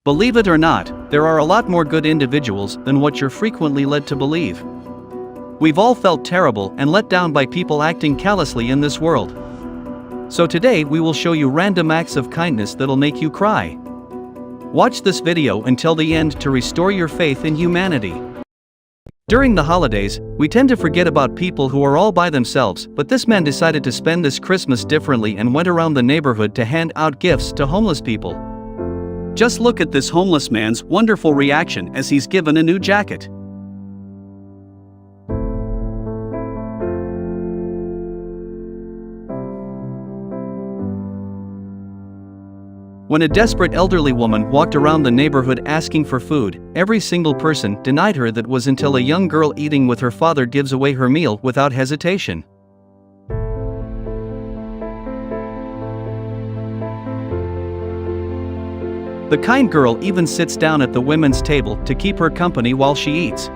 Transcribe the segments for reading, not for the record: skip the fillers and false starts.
Believe it or not, there are a lot more good individuals than what you're frequently led to believe. We've all felt terrible and let down by people acting callously in this world. So today we will show you random acts of kindness that'll make you cry. Watch this video until the end to restore your faith in humanity. During the holidays, we tend to forget about people who are all by themselves, but this man decided to spend this Christmas differently and went around the neighborhood to hand out gifts to homeless people. Just look at this homeless man's wonderful reaction as he's given a new jacket. When a desperate elderly woman walked around the neighborhood asking for food, every single person denied her. That was until a young girl eating with her father gives away her meal without hesitation. The kind girl even sits down at the women's table to keep her company while she eats.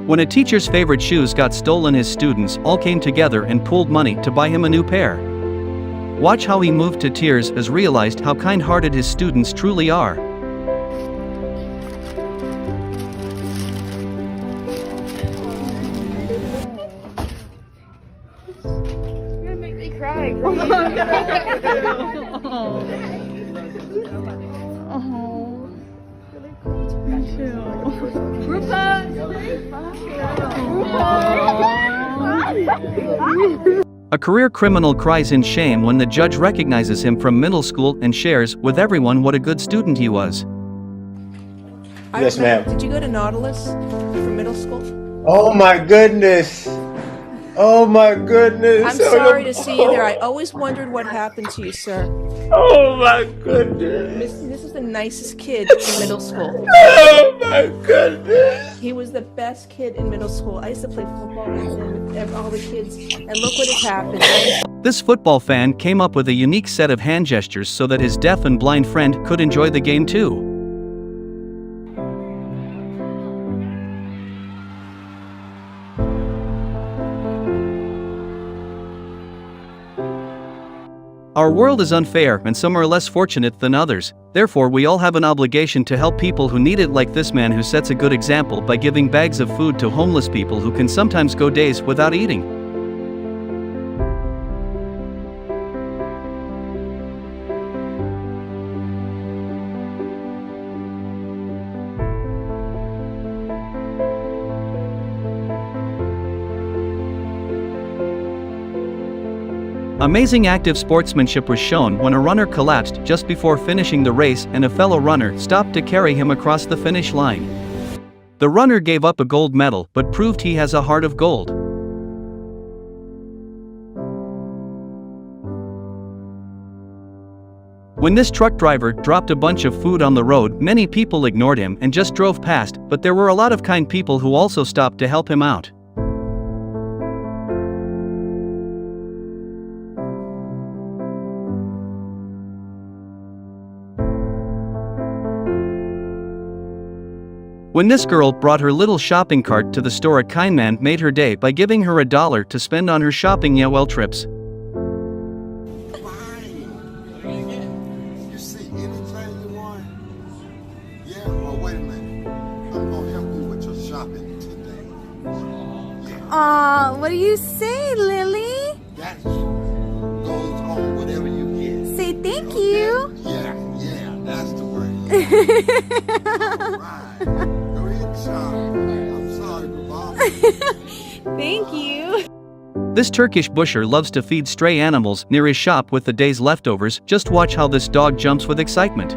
When a teacher's favorite shoes got stolen, his students all came together and pooled money to buy him a new pair. Watch how he moved to tears as realized how kind-hearted his students truly are. You're gonna make me cry. A career criminal cries in shame when the judge recognizes him from middle school and shares with everyone what a good student he was. Yes, ma'am. Did you go to Nautilus for middle school? Oh my goodness. Oh my goodness. I'm sorry to see you there. I always wondered what happened to you, sir. Oh my goodness. This is the nicest kid in middle school. Oh my goodness. He was the best kid in middle school. I used to play football with all the kids, and look what has happened. This football fan came up with a unique set of hand gestures so that his deaf and blind friend could enjoy the game too. Our world is unfair and some are less fortunate than others, therefore we all have an obligation to help people who need it, like this man who sets a good example by giving bags of food to homeless people who can sometimes go days without eating. Amazing active sportsmanship was shown when a runner collapsed just before finishing the race and a fellow runner stopped to carry him across the finish line. The runner gave up a gold medal but proved he has a heart of gold. When this truck driver dropped a bunch of food on the road, many people ignored him and just drove past, but there were a lot of kind people who also stopped to help him out. When this girl brought her little shopping cart to the store, a kind man made her day by giving her $1 to spend on her shopping trips. You see anything you want? Yeah, well, wait a minute. I'm gonna help you with your shopping today. Yeah. Aw, what do you say, Lily? That goes on whatever you get. Say thank you. Yeah, that's the word. All right. Go ahead, shop. I'm sorry, Bob. Thank you. This Turkish busher loves to feed stray animals near his shop with the day's leftovers. Just watch how this dog jumps with excitement.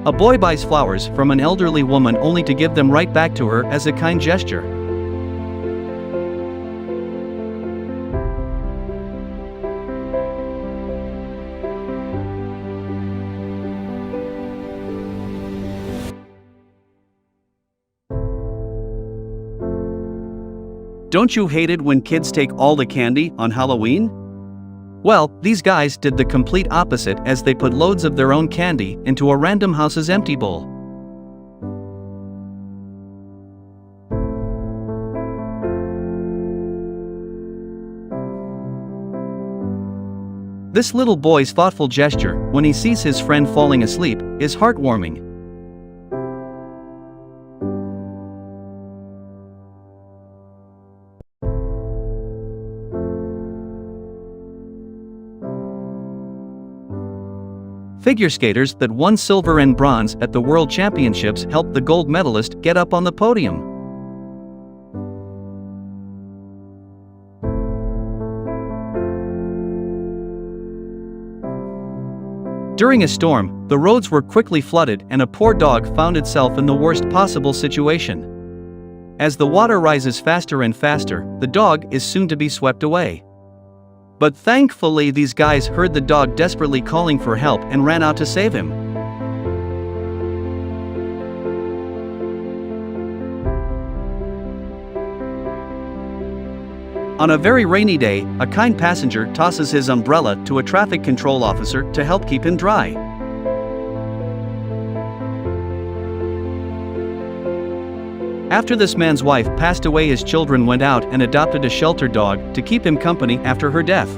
A boy buys flowers from an elderly woman only to give them right back to her as a kind gesture. Don't you hate it when kids take all the candy on Halloween? Well, these guys did the complete opposite as they put loads of their own candy into a random house's empty bowl. This little boy's thoughtful gesture, when he sees his friend falling asleep, is heartwarming. Figure skaters that won silver and bronze at the World Championships helped the gold medalist get up on the podium. During a storm, the roads were quickly flooded and a poor dog found itself in the worst possible situation. As the water rises faster and faster, the dog is soon to be swept away. But thankfully these guys heard the dog desperately calling for help and ran out to save him. On a very rainy day, a kind passenger tosses his umbrella to a traffic control officer to help keep him dry. After this man's wife passed away, his children went out and adopted a shelter dog to keep him company after her death.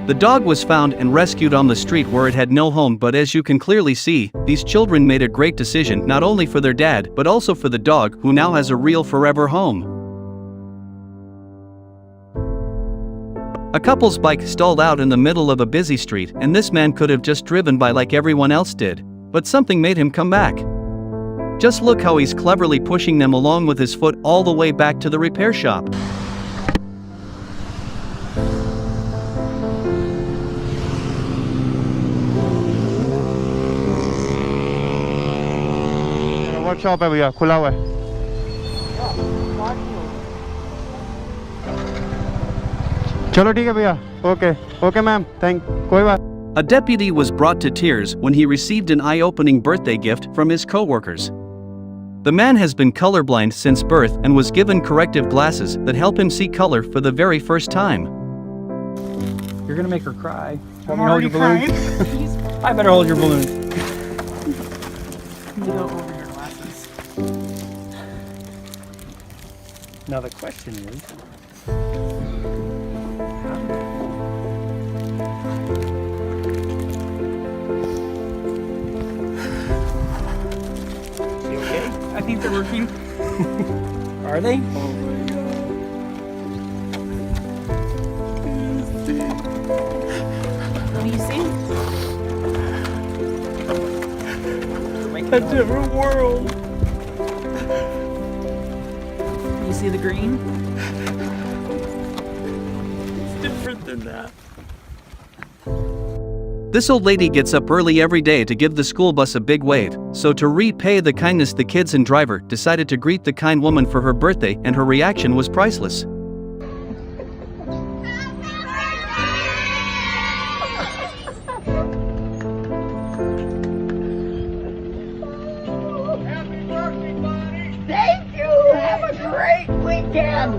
The dog was found and rescued on the street where it had no home, but as you can clearly see, these children made a great decision not only for their dad but also for the dog, who now has a real forever home. A couple's bike stalled out in the middle of a busy street, and this man could have just driven by like everyone else did, but something made him come back. Just look how he's cleverly pushing them along with his foot all the way back to the repair shop. Workshop है भैया, खुला हुआ है। चलो ठीक है भैया, okay ma'am, thank, कोई बात। A deputy was brought to tears when he received an eye-opening birthday gift from his co-workers. The man has been colorblind since birth and was given corrective glasses that help him see color for the very first time. You're gonna make her cry. Want me to hold your balloon? I better hold your balloon. You don't over your glasses. Now the question is, I think they're working. Are they? What do you see? A different world. You see the green? It's different than that. This old lady gets up early every day to give the school bus a big wave, so to repay the kindness, the kids and driver decided to greet the kind woman for her birthday, and her reaction was priceless. Thank you. Have a great weekend. I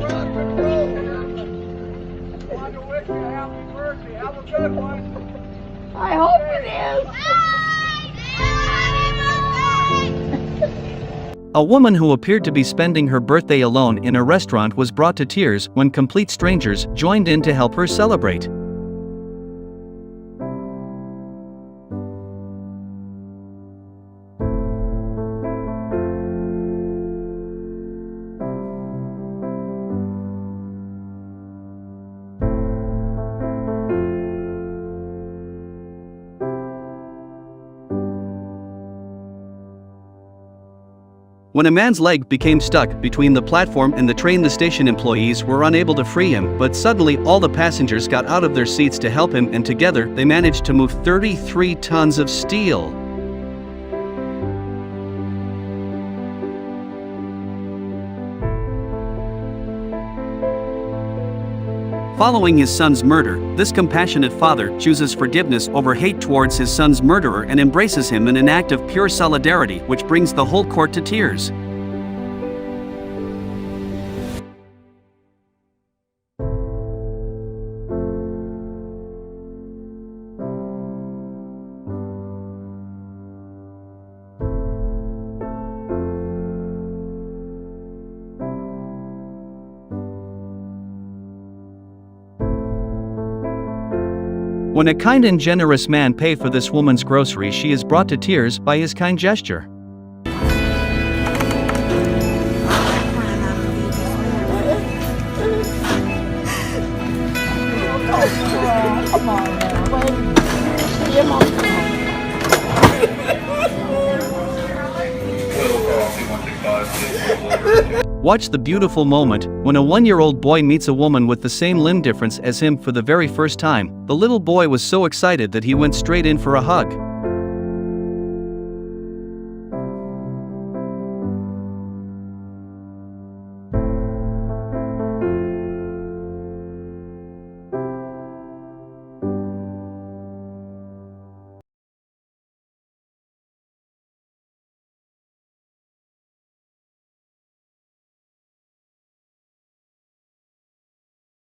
want to wish you a happy birthday. Have a good one. I hope it is. A woman who appeared to be spending her birthday alone in a restaurant was brought to tears when complete strangers joined in to help her celebrate. When a man's leg became stuck between the platform and the train, the station employees were unable to free him, but suddenly all the passengers got out of their seats to help him, and together they managed to move 33 tons of steel. Following his son's murder, this compassionate father chooses forgiveness over hate towards his son's murderer and embraces him in an act of pure solidarity, which brings the whole court to tears. When a kind and generous man pays for this woman's groceries, she is brought to tears by his kind gesture. Come on now. Wait. Your mom. Watch the beautiful moment when a 1-year-old boy meets a woman with the same limb difference as him for the very first time. The little boy was so excited that he went straight in for a hug.